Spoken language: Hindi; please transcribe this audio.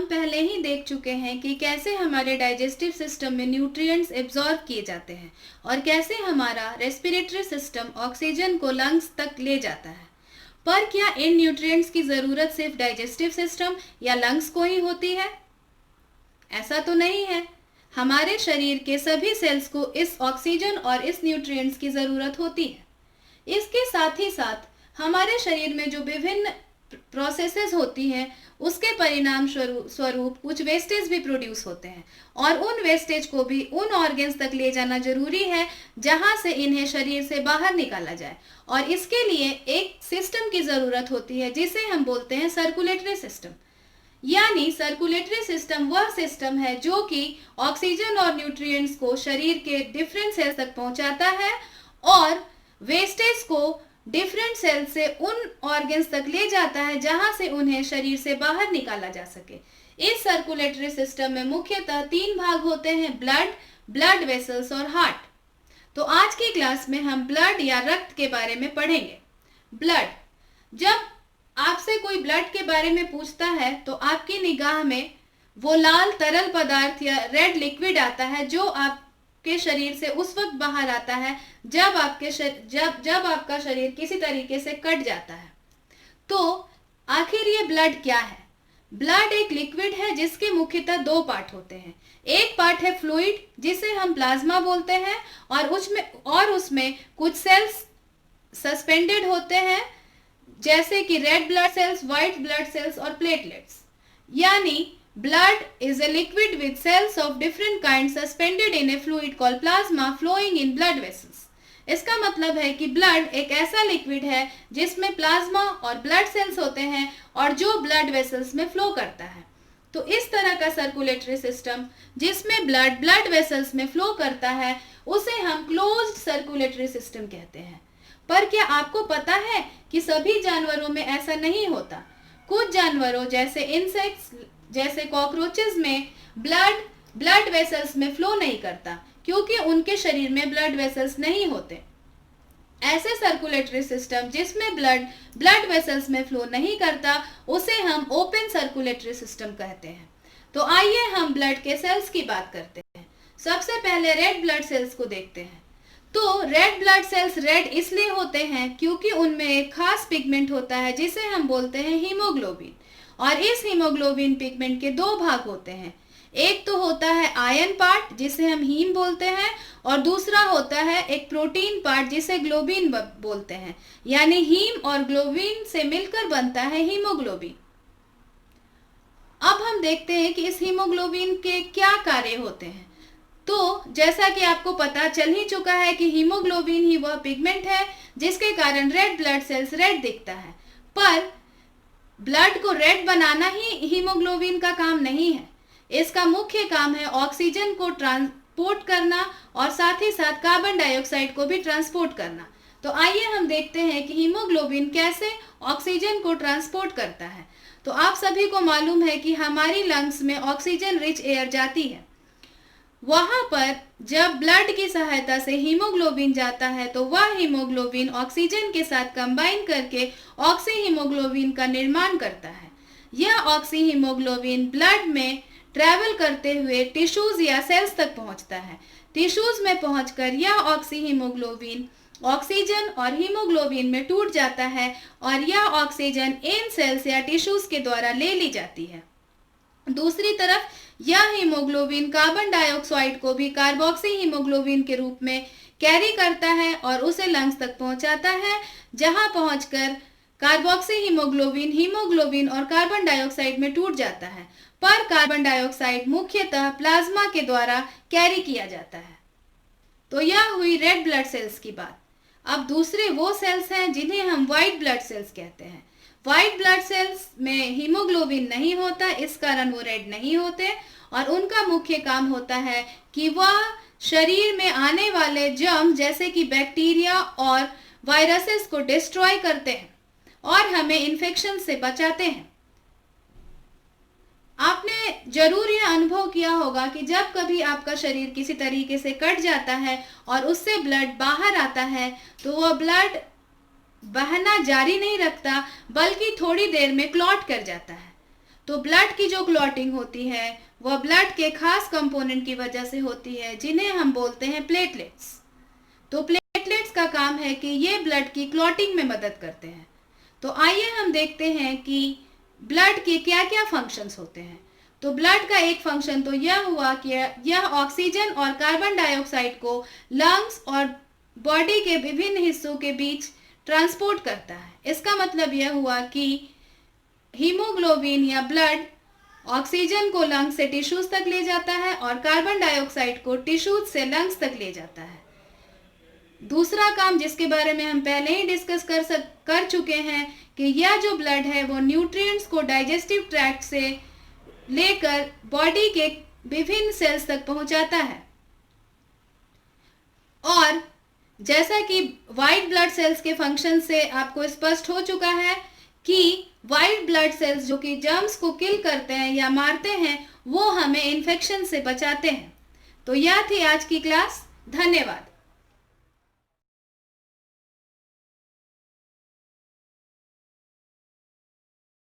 पहले ही देख चुके हैं कि कैसे हमारे डाइजेस्टिव सिस्टम में न्यूट्रिएंट्स एब्जॉर्ब किए जाते हैं और कैसे हमारा रेस्पिरेटरी सिस्टम ऑक्सीजन को लंग्स तक ले जाता है। पर क्या इन न्यूट्रिएंट्स की ज़रूरत सिर्फ डाइजेस्टिव सिस्टम या लंग्स को ही होती है? ऐसा तो नहीं है। हमारे शरीर के सभी सेल्स को इस ऑक्सीजन और इस न्यूट्रिएंट्स की ज़रूरत होती है। इसके साथ ही साथ हमारे शरीर में जो विभिन्न प्रोसेसेस होती हैं उसके परिणाम स्वरूप कुछ वेस्टेज भी प्रोड्यूस होते हैं और उन वेस्टेज को भी उन ऑर्गन्स तक ले जाना जरूरी है जहां से इन्हें शरीर से बाहर निकाला जाए। और इसके लिए एक सिस्टम की ज़रूरत होती है जिसे हम बोलते हैं सर्कुलेटरी सिस्टम। यानी सर्कुलेटरी सिस्टम वह सिस्टम है जो कि ऑक्सीजन और न्यूट्रिएंट्स को शरीर के डिफरेंट सेल्स तक पहुंचाता है और वेस्टेज को डिफरेंट सेल्स से उन ऑर्गन्स तक ले जाता है जहां से उन्हें शरीर से बाहर निकाला जा सके। इस सर्कुलेटरी सिस्टम में मुख्यतः 3 भाग होते हैं, ब्लड वेसल्स और हार्ट। तो आज की क्लास में हम ब्लड या रक्त के बारे में पढ़ेंगे। ब्लड, जब आपसे कोई ब्लड के बारे में पूछता है तो आपकी निगाह में वो लाल तरल पदार्थ या रेड लिक्विड आता है जो आपके शरीर से उस वक्त बाहर आता है जब आपका शरीर किसी तरीके से कट जाता है। तो आखिर ये ब्लड क्या है? ब्लड एक लिक्विड है जिसके मुख्यतः 2 पार्ट होते हैं। एक पार्ट है फ्लूइड जिसे हम प्लाज्मा बोलते हैं और उसमें कुछ सेल्स सस्पेंडेड होते हैं जैसे कि red blood cells, white blood cells और प्लेटलेट्स। यानी blood is a liquid with cells of different kinds suspended in a fluid called plasma flowing in blood vessels। इसका मतलब है कि ब्लड एक ऐसा लिक्विड है जिसमें प्लाज्मा और ब्लड सेल्स होते हैं और जो ब्लड वेसल्स में फ्लो करता है। तो इस तरह का सर्कुलेटरी सिस्टम जिसमें ब्लड वेसल्स में फ्लो करता है उसे हम क्लोज्ड सर्कुलेटरी सिस्टम कहते हैं। पर क्या आपको पता है कि सभी जानवरों में ऐसा नहीं होता? कुछ जानवरों जैसे इंसेक्ट्स, जैसे कॉकरोचेस में ब्लड वेसल्स में फ्लो नहीं करता क्योंकि उनके शरीर में ब्लड वेसल्स नहीं होते। ऐसे सर्कुलेटरी सिस्टम जिसमें ब्लड वेसल्स में फ्लो नहीं करता उसे हम ओपन सर्कुलेटरी सिस्टम कहते हैं। तो आइए हम ब्लड के सेल्स की बात करते हैं। सबसे पहले रेड ब्लड सेल्स को देखते हैं। तो रेड ब्लड सेल्स रेड इसलिए होते हैं क्योंकि उनमें एक खास पिगमेंट होता है जिसे हम बोलते हैं हीमोग्लोबिन। और इस हीमोग्लोबिन पिगमेंट के 2 भाग होते हैं। एक तो होता है आयन पार्ट जिसे हम हीम बोलते हैं और दूसरा होता है एक प्रोटीन पार्ट जिसे ग्लोबिन बोलते हैं। यानी हीम और ग्लोबिन से मिलकर बनता है हीमोग्लोबिन। अब हम देखते हैं कि इस हीमोग्लोबिन के क्या कार्य होते हैं। तो जैसा कि आपको पता चल ही चुका है कि हीमोग्लोबिन ही वह पिगमेंट है जिसके कारण रेड ब्लड सेल्स रेड दिखता है। पर ब्लड को रेड बनाना ही हीमोग्लोबिन का काम नहीं है। इसका मुख्य काम है ऑक्सीजन को ट्रांसपोर्ट करना और साथ ही साथ कार्बन डाइऑक्साइड को भी ट्रांसपोर्ट करना। तो आइए हम देखते हैं कि हीमोग्लोबिन कैसे ऑक्सीजन को ट्रांसपोर्ट करता है। तो आप सभी को मालूम है कि हमारी लंग्स में ऑक्सीजन रिच एयर जाती है। वहां पर जब ब्लड की सहायता से हीमोग्लोबिन जाता है तो वह हीमोग्लोबिन ऑक्सीजन के साथ कंबाइन करके ऑक्सी हीमोग्लोबिन का निर्माण करता है। यह ऑक्सी हीमोग्लोबिन ब्लड में ट्रैवल करते हुए टिश्यूज या सेल्स तक पहुंचता है। टिश्यूज में पहुंचकर यह ऑक्सी हीमोग्लोबिन ऑक्सीजन और हीमोग्लोबिन में टूट जाता है और यह ऑक्सीजन इन सेल्स या टिश्यूज के द्वारा ले ली जाती है। दूसरी तरफ यह हीमोग्लोबिन कार्बन डाइऑक्साइड को भी कार्बोक्सी हीमोग्लोबिन के रूप में कैरी करता है और उसे लंग्स तक पहुंचाता है जहां पहुंचकर कार्बोक्सी हीमोग्लोबिन और कार्बन डाइऑक्साइड में टूट जाता है। पर कार्बन डाइऑक्साइड मुख्यतः प्लाज्मा के द्वारा कैरी किया जाता है। तो यह हुई रेड ब्लड सेल्स की बात। अब दूसरे वो सेल्स हैं जिन्हें हम व्हाइट ब्लड सेल्स कहते हैं। व्हाइट ब्लड सेल्स में हीमोग्लोबिन नहीं होता, इस कारण वो रेड नहीं होते और उनका मुख्य काम होता है कि वह शरीर में आने वाले जर्म जैसे कि बैक्टीरिया और वायरसेस को डिस्ट्रॉय करते हैं और हमें इन्फेक्शन से बचाते हैं। आपने जरूर यह अनुभव किया होगा कि जब कभी आपका शरीर किसी तरीके से कट जाता है और उससे ब्लड बाहर आता है तो वह ब्लड बहना जारी नहीं रखता बल्कि थोड़ी देर में क्लॉट कर जाता है। तो ब्लड की जो क्लॉटिंग होती है वह ब्लड के खास कंपोनेंट की वजह से होती है जिन्हें हम बोलते हैं प्लेटलेट्स। तो प्लेटलेट्स का काम है कि ये ब्लड की क्लॉटिंग में मदद करते हैं। तो आइए हम देखते हैं कि ब्लड के क्या क्या फंक्शंस होते हैं। तो ब्लड का एक फंक्शन तो यह हुआ कि यह ऑक्सीजन और कार्बन डाइऑक्साइड को लंग्स और बॉडी के विभिन्न हिस्सों के बीच ट्रांसपोर्ट करता है। इसका मतलब यह हुआ कि हीमोग्लोबिन या ब्लड ऑक्सीजन को लंग्स से टिश्यूज तक ले जाता है और कार्बन डाइऑक्साइड को टिश्यूज से लंग्स तक ले जाता है। दूसरा काम जिसके बारे में हम पहले ही डिस्कस कर चुके हैं कि यह जो ब्लड है वो न्यूट्रिएंट्स को डाइजेस्टिव ट्रैक्ट से लेकर बॉडी के विभिन्न सेल्स तक पहुंचाता है। और जैसा कि वाइट ब्लड सेल्स के फंक्शन से आपको स्पष्ट हो चुका है कि वाइट ब्लड सेल्स जो कि जर्म्स को किल करते हैं या मारते हैं वो हमें इन्फेक्शन से बचाते हैं। तो यह थी आज की क्लास। धन्यवाद।